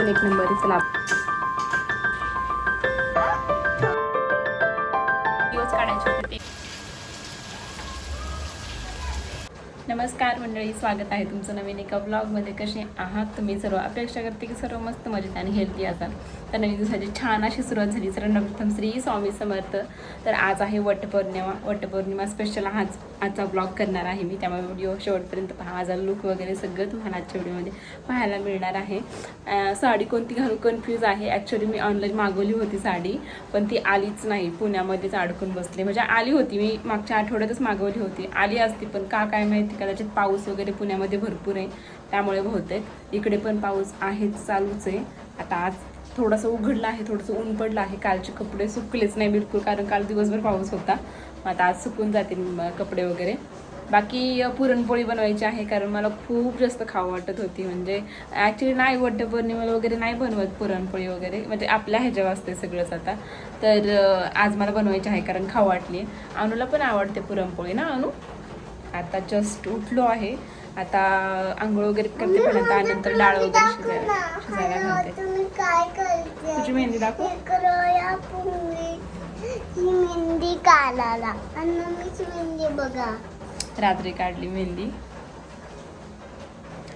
पण एक नंबर आहे. चला दिवस काढायचे होते ते. नमस्कार मंडळी, स्वागत आहे तुमचं नवीन एका ब्लॉगमध्ये. कसे आहात तुम्ही सर्व? अपेक्षा करते की सर्व मस्त मजेत आणि हेल्दी असाल. तर नवीन दिवसाची छान अशी सुरुवात झाली. सर्वप्रथम श्री स्वामी समर्थ. तर आज आहे वटपौर्णिमा स्पेशल आजचा ब्लॉग करणार आहे मी, त्यामुळे व्हिडिओ शेवटपर्यंत पहा. माझा लुक वगैरे सगळं तुम्हाला आजच्या व्हिडिओमध्ये पाहायला मिळणार आहे. साडी कोणती घालू कन्फ्यूज आहे. ॲक्च्युली मी ऑनलाईन मागवली होती साडी, पण ती आलीच नाही. पुण्यामध्येच अडकून बसली. म्हणजे आली होती, मी मागच्या आठवड्यातच मागवली होती, आली असती, पण का काय माहिती, कदाचित पाऊस वगैरे पुण्यामध्ये भरपूर आहे त्यामुळे बहुतेक. इकडे पण पाऊस आहेच, चालूच आहे. आता आज थोडंसं उघडलं आहे, थोडंसं ऊन पडलं आहे. कालचे कपडे सुकलेच नाही बिलकुल, कारण काल दिवसभर पाऊस होता. आता आज सुकून जातील कपडे वगैरे. बाकी पुरणपोळी बनवायची आहे, कारण मला खूप जास्त खावं वाटत होती. म्हणजे ॲक्च्युली नाही, वटपौर्णिमेला वगैरे नाही बनवत पुरणपोळी वगैरे, म्हणजे आपल्या ह्याच्यावर असते सगळंच आता. तर आज मला बनवायची आहे कारण खावं वाटली. अनुला पण आवडते पुरणपोळी ना अनु. आता जस्ट उठलो आहे, आता आंघोळ वगैरे करते, पण आता नंतर डाळ वगैरे शिजायला घालते. तुझी मेहंदी दाखव. मेहंदी काढायला आणि मम्मीची मेहंदी बघा. रात्री काढली मेहंदी.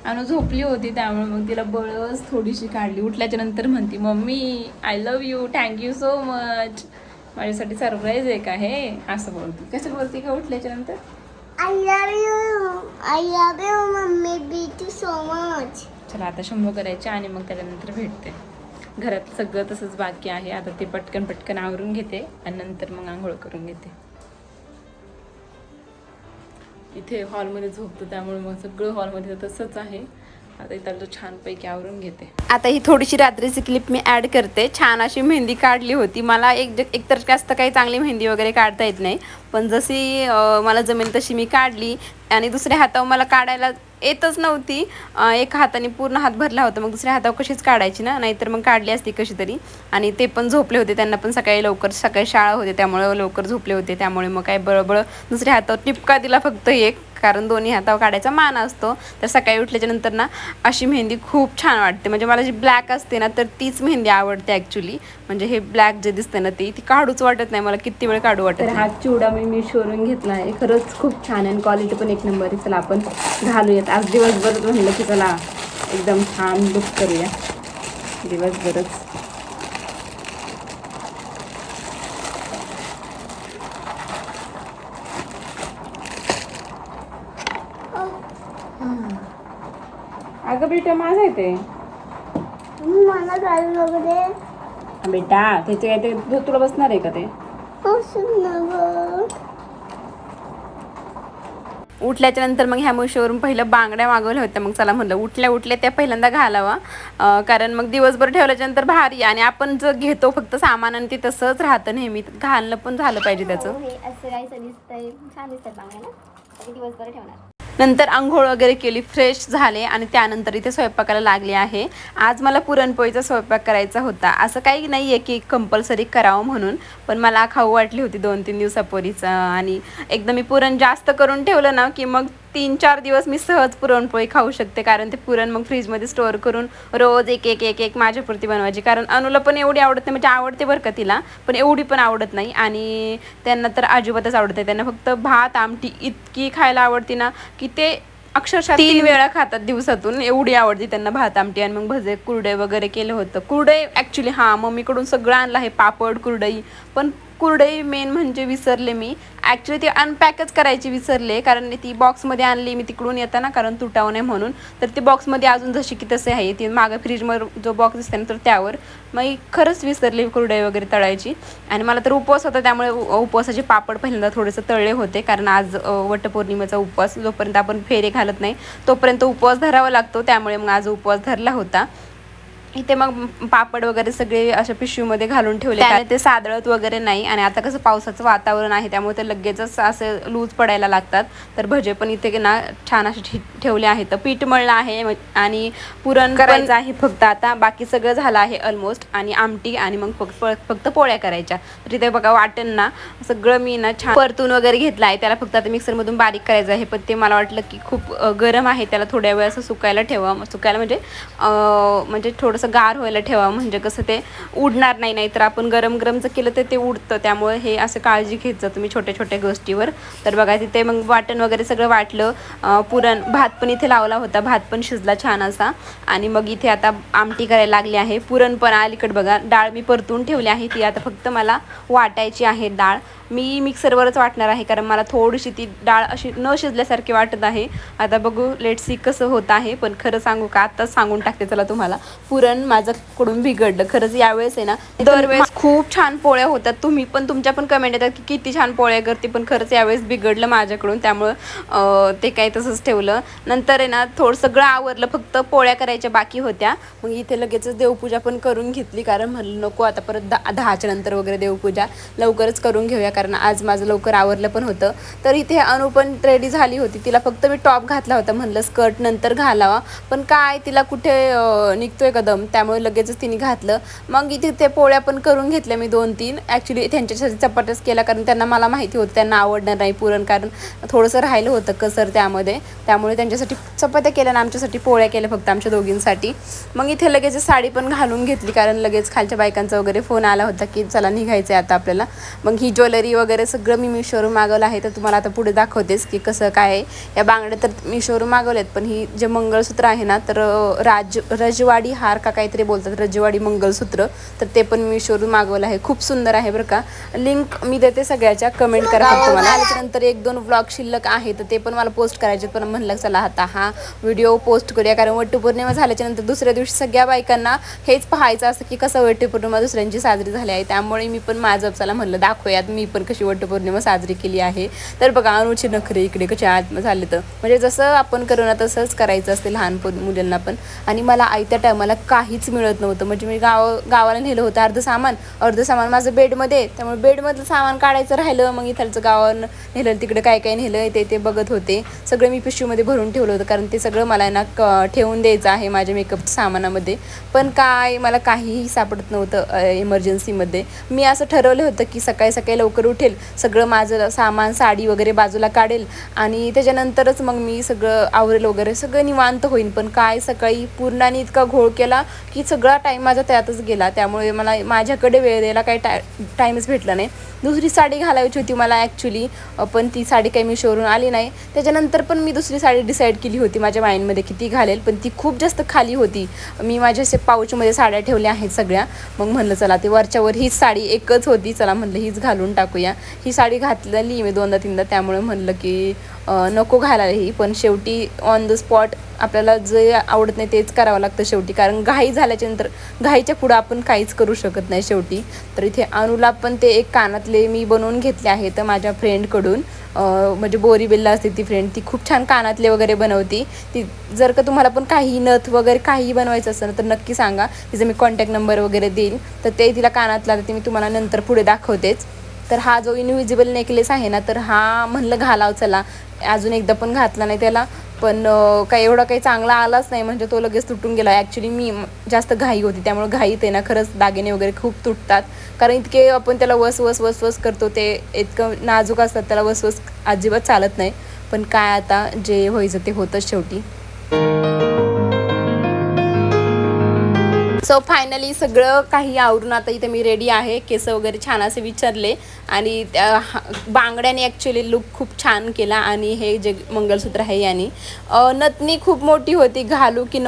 अनु झोपली होती त्यामुळे मग तिला बळच थोडीशी काढली. उठल्याच्या नंतर म्हणती, mummy I love you, thank you so much, माझ्यासाठी सरप्राईज आहे का हे, असं बोलती. कसं बोलती का उठल्याच्या नंतर? I love you mummy, BT so much. चला आता शंभू करायचे आणि मग त्याच्यानंतर भेटते. घरात सगळं तसंच बाकी आहे. आता ते पटकन आवरून घेते आणि नंतर मग आंघोळ करून घेते. इथे हॉलमध्ये झोपतो त्यामुळे मग सगळं हॉलमध्ये तसंच आहे. आता इथं छानपैकी आवरून घेते. आता ही थोडीशी रात्रीची क्लिप मी ॲड करते. छान अशी मेहंदी काढली होती. मला एकतर जास्त काही चांगली मेहंदी वगैरे काढता येत नाही, पण जशी मला जमेल तशी मी काढली. आणि दुसऱ्या हातावर मला काढायला येतच नव्हती. एका हाताने पूर्ण हात भरला होता, मग दुसऱ्या हातावर कशीच काढायची ना, नाहीतर मग काढली असती कशी तरी. आणि ते पण झोपले होते, त्यांना पण सकाळी शाळा होते त्यामुळे लवकर झोपले होते. त्यामुळे मग काय बळबळ दुसऱ्या हातावर टिपका दिला फक्त एक, कारण दोन्ही हातावर काढायचा मान असतो. तर सकाळी उठल्याच्या नंतर ना अशी मेहंदी खूप छान वाटते. म्हणजे मला जी ब्लॅक असते ना, तर तीच मेहंदी आवडते ॲक्च्युली. म्हणजे हे ब्लॅक जे दिसते ना, ती काढूच वाटत नाही मला, किती वेळ काढू वाटत. तर हा चिवडा मी मिशोवरून घेतला आहे. खरंच खूप छान आहे, क्वालिटी पण एक नंबर आहे. चला आपण घालूयात. आज दिवसभर म्हणलं की चला एकदम छान लुक करूया दिवसभरच. अगं बेटा माझं आहे ते, मला घालू वगैरे. बेटा त्याचे काय ते तुला बसणार आहे का ते? उठल्याच्या नंतर मग ह्या मुशीवरून पहिलं बांगड्या मागवल्या होत्या. मग चला म्हणलं उठल्या त्या पहिल्यांदा घालावा, कारण मग दिवसभर ठेवल्याच्या नंतर भारी. आणि आपण जर घेतो फक्त सामान आणि ते तसंच राहतं नेहमी, घालणं पण झालं पाहिजे त्याचं. असं काहीच दिसतंय, छान दिसतंय बांगड्या ना, दिवसभर ठेवणार. नंतर आंघोळ वगैरे केली, फ्रेश झाले आणि त्यानंतर इथे स्वयंपाकाला लागले आहे. आज मला पुरणपोळीचा स्वयंपाक करायचा होता. असं काही नाही आहे की कंपल्सरी करावं म्हणून, पण मला खाऊ वाटली होती 2-3 दिवसापूर्वीच. आणि एकदा मी पुरण जास्त करून ठेवलं ना की मग 3-4 दिवस मी सहज पुरणपोळी खाऊ शकते. कारण ते पुरण मग फ्रीजमध्ये स्टोअर करून रोज एक माझ्यापुरती बनवायची. कारण अनुला पण एवढी आवडत नाही, म्हणजे आवडते बरं का तिला, पण एवढी पण आवडत नाही. आणि त्यांना तर अजिबातच आवडत नाही. त्यांना फक्त भात आमटी इतकी खायला आवडते ना की ते अक्षरशः 3 वेळा खातात दिवसातून, एवढी आवडते त्यांना भात आमटी. आणि मग भजे कुरडे वगैरे केलं होतं. कुरडई ॲक्च्युली मम्मीकडून सगळं आणलं आहे, पापड कुरडई. पण कुरडई मेन म्हणजे विसरले मी, ॲक्च्युली ती अनपॅकच करायची विसरले, कारण ती बॉक्समध्ये आणली मी तिकडून येताना, कारण तुटावं नाही म्हणून. तर ती बॉक्समध्ये अजून जशी की तसे आहे, ती मागं फ्रीजमध्ये जो बॉक्स दिसते ना, तर त्यावर मग खरंच विसरली कुरडई वगैरे तळायची. आणि मला तर उपवास होता त्यामुळे उपवासाचे पापड पहिल्यांदा थोडेसे तळले होते, कारण आज वटपौर्णिमेचा उपवास. जोपर्यंत आपण फेरे घालत नाही तोपर्यंत उपवास धरावा लागतो, त्यामुळे मग आज उपवास धरला होता. इथे मग पापड वगैरे सगळे अशा पिशवीमध्ये घालून ठेवले, त्याने ते सादळत वगैरे नाही. आणि आता कसं पावसाचं वातावरण आहे त्यामुळे ते लगेचच असे लूज पडायला लागतात. तर भजे पण इथे ना छान असे ठेवले आहेत. पीठ मळलं आहे आणि पुरण करायचं आहे फक्त आता, बाकी सगळं झालं आहे ऑलमोस्ट. आणि आमटी आणि मग फक्त पोळ्या करायच्या. तर इथे बघा वाटण ना सगळं मी ना छान परतून वगैरे घेतलं आहे. त्याला फक्त आता मिक्सरमधून बारीक करायचं आहे, पण ते मला वाटलं की खूप गरम आहे, त्याला थोड्या वेळ असं सुकायला ठेवा. सुकायला म्हणजे थोडंसं थोडंसं गार व्हायला ठेवा, म्हणजे कसं ते उडणार नाही. नाहीतर आपण गरम गरम जर केलं तर ते उडतं. त्यामुळे हे असं काळजी घेत जा तुम्ही छोट्या छोट्या गोष्टीवर. तर बघा तिथे मग वाटण वगैरे सगळं वाटलं. पुरण भात पण इथे लावला होता, भात पण शिजला छान असा. आणि मग इथे आता आमटी करायला लागली आहे. पुरण पण अलीकडे बघा डाळ मी परतून ठेवली आहे, ती आता फक्त मला वाटायची आहे. डाळ मी मिक्सरवरच वाटणार आहे, कारण मला थोडीशी ती डाळ अशी न शिजल्यासारखी वाटत आहे. आता बघू लेट्स सी कसं होत आहे. पण खरं सांगू का, आत्ताच सांगून टाकते चला तुम्हाला, पुरण माझ्याकडून बिघडलं खरंच यावेळेस आहे ना. दरवेळेस खूप छान पोळ्या होतात, तुम्ही पण तुमच्या पण कमेंट येतात की किती छान पोळ्या करते, पण खरंच यावेळेस बिघडलं माझ्याकडून. त्यामुळं ते काय तसंच ठेवलं. नंतर आहे ना थोडं सगळं आवरलं, फक्त पोळ्या करायच्या बाकी होत्या. मग इथे लगेचच देवपूजा पण करून घेतली, कारण म्हणलं नको आता परत 10च्या नंतर वगैरे देवपूजा, लवकरच करून घेऊया, कारण आज माझं लवकर आवरलं पण होतं. तर इथे अनु पण रेडी झाली होती, तिला फक्त मी टॉप घातला होता, म्हणलं स्कर्ट नंतर घालावा, पण काय तिला कुठे निघतोय कदम, त्यामुळे लगेचच तिने घातलं. मग इथे ते पोळ्या पण करून घेतल्या मी 2-3. ॲक्च्युली त्यांच्यासाठी चपात्याच केला, कारण त्यांना मला माहिती होतं त्यांना आवडणार नाही पुरण, कारण थोडंसं राहिलं होतं कसर त्यामध्ये. त्यामुळे त्यांच्यासाठी चपात्या केल्या आणि आमच्यासाठी पोळ्या केल्या फक्त आमच्या दोघींसाठी. मग इथे लगेच साडी पण घालून घेतली, कारण लगेच खालच्या बायकांचा वगैरे फोन आला होता की चला निघायचं आहे आता आपल्याला. मग ही ज्वेलरी वगैरे सगळं मी मिशोवरून मागवलं आहे, तर तुम्हाला आता पुढे दाखवतेस की कसं काय आहे. या बांगड्या तर मिशोवरून मागवल्यात, पण ही जे मंगळसूत्र आहे ना, तर रजवाडी हार का काहीतरी बोलतात, रजवाडी मंगळसूत्र, तर ते पण मिशोवरून मागवलं आहे. खूप सुंदर आहे बरं का. लिंक मी देते सगळ्याच्या, कमेंट करा तुम्हाला. त्याच्यानंतर 1-2 व्लॉग शिल्लक आहे, तर ते पण मला पोस्ट करायचे, पण म्हणलं चला आता हा व्हिडिओ पोस्ट करूया, कारण वटपौर्णिमा झाल्याच्या नंतर दुसऱ्या दिवशी सगळ्या बायकांना हेच पाहायचं असं की कसं वटपौर्णिमा दुसऱ्यांची साजरी झाली आहे. त्यामुळे मी पण माझं चला म्हणलं दाखवूयात मी पण कशी वटपौर्णिमा साजरी केली आहे. तर बघा अनुची नखरे इकडे कसे आत झाले, तर म्हणजे जसं आपण करू ना तसंच करायचं असते लहान मुलांना पण. आणि मला आयत्या टायमाला काहीच मिळत नव्हतं, म्हणजे मी गावाला नेलं होतं अर्ध सामान माझं बेडमध्ये, त्यामुळे बेडमधलं सामान काढायचं राहिलं. मग इथलचं गावावर नेलं, तिकडे काय काय नेलं ते बघत होते. सगळं मी पिशवीमध्ये भरून ठेवलं होतं, कारण ते सगळं मला ना ठेवून द्यायचं आहे माझ्या मेकअपच्या सामानामध्ये. पण काय मला काहीही सापडत नव्हतं इमर्जन्सीमध्ये. मी असं ठरवलं होतं की सकाळी सकाळी लवकर उठेल, सगळं माझं सामान साडी वगैरे बाजूला काढेल आणि त्याच्यानंतरच मग मी सगळं आवरेल वगैरे, सगळं निवांत होईन. पण काय सकाळी पूर्णाने इतका घोळ केला की सगळा टाईम माझा त्यातच गेला. त्यामुळे मला माझ्याकडे वेळ द्यायला काही टाईमच भेटला नाही. दुसरी साडी घालायची होती मला ॲक्च्युली, पण ती साडी काही मी शोरून आली नाही. त्याच्यानंतर पण मी दुसरी साडी डिसाईड केली होती माझ्या माइंडमध्ये की ती घालेल, पण ती खूप जास्त खाली होती. मी माझ्या असे पाऊचमध्ये साड्या ठेवल्या आहेत सगळ्या. मग म्हणलं चला ते वरच्यावर हीच साडी एकच होती, चला म्हणलं हीच घालून टाकूया. ही साडी घातलेली मी 2दा-3दा, त्यामुळे म्हणलं की नको घालायला ही. पण शेवटी ऑन द स्पॉट आपल्याला जे आवडत नाही तेच करावं लागतं शेवटी, कारण घाई झाल्याच्यानंतर घाईच्या पुढं आपण काहीच करू शकत नाही शेवटी. तर इथे अनुला पण ते एक कानातले मी बनवून घेतले आहेत माझ्या फ्रेंडकडून, म्हणजे बोरीबिल्ला असते ती फ्रेंड, ती खूप छान कानातले वगैरे बनवती. ती जर का तुम्हाला पण काही नथ वगैरे काही बनवायचं असेल तर नक्की सांगा, तिचा मी कॉन्टॅक्ट नंबर वगैरे देईल. तर ते तिला कानातला ते मी तुम्हाला नंतर पुढे दाखवतेच. तर हा जो इनविजिबल नेकलेस आहे ना, तर हा म्हणलं घालाव चला, अजून एकदा पण घातला नाही त्याला, पण काही एवढा काही चांगला आलाच नाही, म्हणजे तो लगेच तुटून गेला. ॲक्च्युली मी जास्त घाई होती, त्यामुळे घाईत आहे ना खरंच दागिने वगैरे खूप तुटतात, कारण इतके आपण त्याला वस करतो, ते इतकं नाजूक असतात, त्याला वस अजिबात चालत नाही. पण काय आता जे व्हायचं ते होतंच शेवटी. सो फायनली सगळं काही आवरून आता इथे मी रेडी आहे. केस वगैरे छान असे विचारले आणि त्या बांगड्याने ॲक्च्युली लुक खूप छान केला. आणि हे जे मंगळसूत्र आहे याने नथनी खूप मोठी होती, घालू की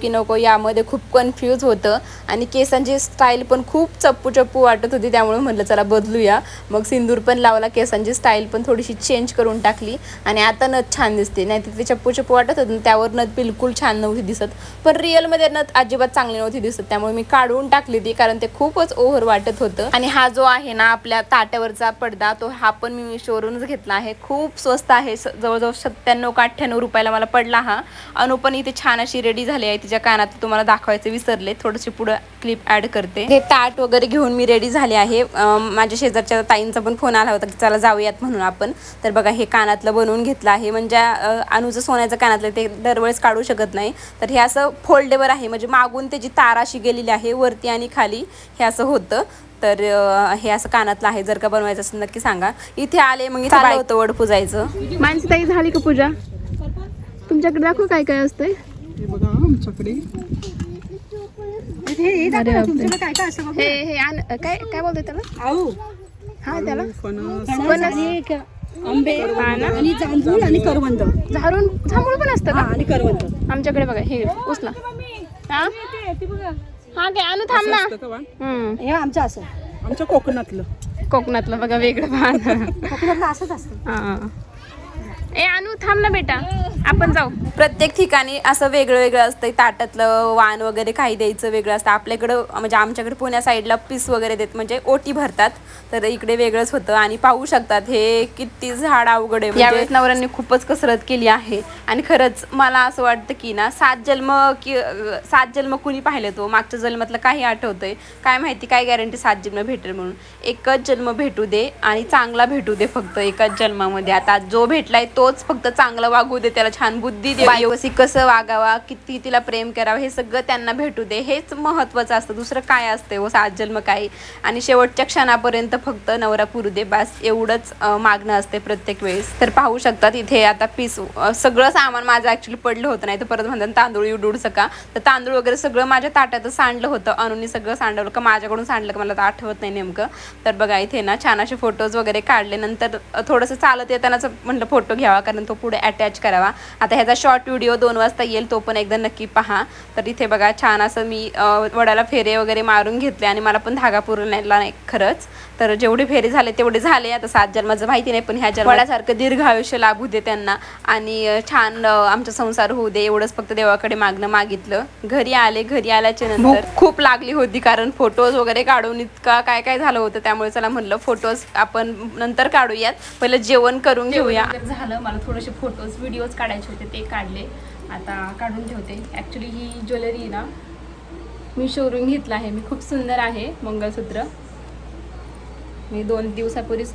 नको यामध्ये खूप कन्फ्यूज होतं. आणि केसांची स्टाईल पण खूप चप्पू वाटत होती, त्यामुळे म्हटलं चला बदलूया. मग सिंदूर पण लावला, केसांची स्टाईल पण थोडीशी चेंज करून टाकली आणि आता नथ छान दिसते. नाही तर ते चप्पू वाटत होतं, त्यावर नथ बिलकुल छान नव्हती दिसत, पण रिअलमध्ये नथ अजिबात चांगली नव्हती दिसत, त्यामुळे मी काढून टाकली ती, कारण ते खूपच ओव्हर वाटत होतं. आणि हा जो आहे ना आपल्या ताट्यावरचा पडदा, तो हा पण मी मिशोवरूनच घेतला आहे. खूप स्वस्त आहे, जवळजवळ 97 का 98 रुपयाला मला पडला हा. अनु पण इथे छान अशी रेडी झाली आहे, तिच्या कानात तुम्हाला दाखवायचं विसरले, थोडीशी पुढे क्लिप ॲड करते. हे ताट वगैरे घेऊन मी रेडी झाले आहे. माझ्या शेजारच्या ताईंचा पण फोन आला होता की चला जाऊयात म्हणून आपण. तर बघा हे कानातलं बनवून घेतलं आहे, म्हणजे अनुचं सोन्याचं कानातलं ते दरवेळेस काढू शकत नाही, तर हे असं फोल्डेबल आहे, म्हणजे मागून त्याची तार अशी गेलेली आहे, वरती आणि खाली हे असं होतं. तर हे असं कानातलं आहे, जर का बनवायचं असेल नक्की सांगा. इथे आले मग इथे होतं वड पूजायचं. मानसी ताई झाली का पूजा? तुमच्याकडे दाखव काय काय असतंय. हे बघा आमच्याकडे अरे बापरे. काय काय असं हे हे काय काय बोलतोय त्याला? आऊ हा त्याला फणस आणि आंबे हा ना? आणि जांभूळ आणि करवंद जांभूळ पण असतं हा का? आणि करवंद आमच्याकडे बघा हे उचला. हा हा काय आणू थांब ना. हे आमचं असं आमच्या कोकणातलं कोकणातलं बघा वेगळं पान. कोकणातलं असंच असतं. हा. ए आणू थांब ना बेटा, आपण जाऊ. प्रत्येक ठिकाणी असं वेगळं वेगळं असतं. ताटातलं वाण वगैरे काही द्यायचं वेगळं असतं. आपल्याकडं म्हणजे आमच्याकडे पुण्या साईडला पीस वगैरे देत म्हणजे ओटी भरतात, तर इकडे वेगळंच होतं. आणि पाहू शकतात हे किती झाड अवघड आहे. यावेळेस नवऱ्यांनी खूपच कसरत केली आहे. आणि खरंच मला असं वाटतं की ना 7 जन्म कुणी पाहिले तो मागच्या जन्मातलं काही आठवतंय काय माहिती, काय गॅरंटी 7 जन्म भेटेल म्हणून. एकच जन्म भेटू दे आणि चांगला भेटू दे फक्त एकाच जन्मामध्ये. आता जो भेटलाय तोच फक्त चांगला वागू दे, त्याला छान बुद्धी दे, व्यवस्थित कसं वागावा, किती तिला प्रेम करावं हे सगळं त्यांना भेटू दे. हेच महत्त्वाचं असतं, दुसरं काय असतं हो 7 जन्म काय. आणि शेवटच्या क्षणापर्यंत फक्त नवरा पुरू दे बस, एवढंच मागणं असते प्रत्येक वेळेस. तर पाहू शकतात इथे आता पीस सगळं सामान माझं ॲक्च्युली पडलं होतं, नाही तर परत म्हणतात तांदूळ उडूड सका, तर तांदूळ वगैरे सगळं माझ्या ताटातच सांडलं होतं. अनुनी सगळं सांडवलं का माझ्याकडून सांडलं का मला तर आठवत नाही नेमकं. तर बघा इथे ना छान असे फोटोज वगैरे काढले. नंतर थोडंसं चालत येतानाच म्हटलं फोटो घ्यावा कारण तो पुढे अटॅच करावा. आता ह्याचा शॉर्ट व्हिडिओ 2 वाजता येईल, तो पण एकदा नक्की पहा. तर इथे बघा छान असं मी वडाला फेरे वगैरे मारून घेतले आणि मला पण धागा पुरला नाही खरंच. तर जेवढे फेरे झाले तेवढे झाले. आता 7 जन्माचं माहिती नाही, पण ह्या वडासारखं दीर्घ आयुष्य लाभू दे त्यांना आणि छान आमचा संसार होऊ दे, एवढंच फक्त देवाकडे मागणं मागितलं. घरी आल्याच्या नंतर खूप लागली होती कारण फोटोज वगैरे काढून इतका काय काय झालं होतं. त्यामुळे चला म्हणलं फोटोज आपण नंतर काढूयात, पहिलं जेवण करून घेऊया. झालं मला थोडेसे फोटोज व्हिडिओज काढायचे होते, ते काढले, आता काढून ठेवते. ॲक्च्युली ही ज्वेलरी ना मी शोरूम घेतला आहे, मी खूप सुंदर आहे मंगळसूत्र. मी 2 दिवसापूर्वीच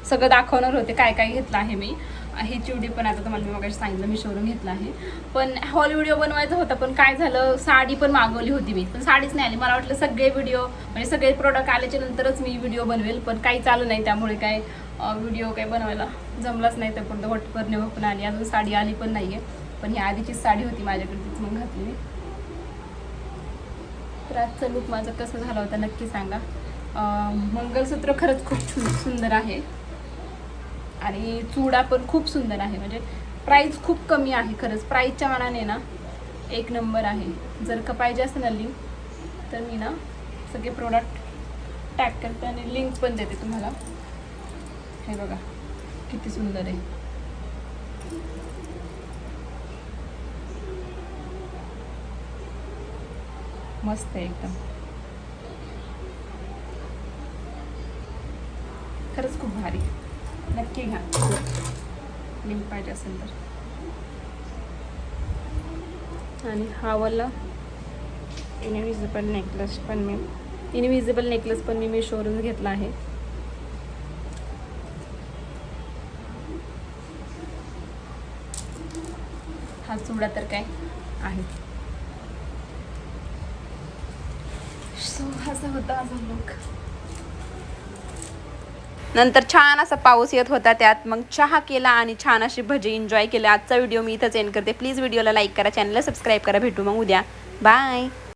सगळं दाखवणार होते काय काय घेतलं आहे मी. ही चिवडी पण आता तुम्हाला मी मगाशी सांगितलं मी शोरूम घेतला आहे. पण हॉल व्हिडिओ बनवायचा होता, पण काय झालं साडी पण मागवली होती मी, पण साडीच नाही आली. मला वाटलं सगळे व्हिडिओ म्हणजे सगळे प्रोडक्ट आल्याच्या नंतरच मी व्हिडिओ बनवेल, पण काही चालू नाही, त्यामुळे काय व्हिडिओ काही बनवायला जमलाच नाही. तर पुढं वटपौर्णिमा पण आली, अजून साडी आली पण नाही आहे. पण ही आधीचीच साडी होती माझ्याकडे, तीच मग घातली मी. तर आजचा लुक माझा कसं झाला होता नक्की सांगा. मंगळसूत्र खरंच खूप सुंदर आहे आणि चुडा पण खूप सुंदर आहे. म्हणजे प्राईस खूप कमी आहे खरंच, प्राईसच्या मानाने ना 1 नंबर आहे. जर का पाहिजे असेल ना लिंक तर मी ना सगळे प्रोडक्ट टॅग करते आणि लिंक पण देते तुम्हाला. हे बघा किती सुंदर आहे. मस्त आहे एकदम, खरंच खूप भारी. नक्की घ्या, लिंक पाहिजे असेल तर. आणि हा वाला इनविजिबल नेकलेस पण मी शोरूम घेतला आहे. हा चुडा तर काय आहे. सो असा होता माझा लुक. नंतर छान असा पाऊस येत होता, त्यात मग चहा केला आणि छान अशी भजी एन्जॉय केले. आजचा व्हिडिओ मी इथंच एंड करते. प्लीज व्हिडिओला लाईक करा, चॅनलला सबस्क्राईब करा. भेटू मग उद्या. बाय.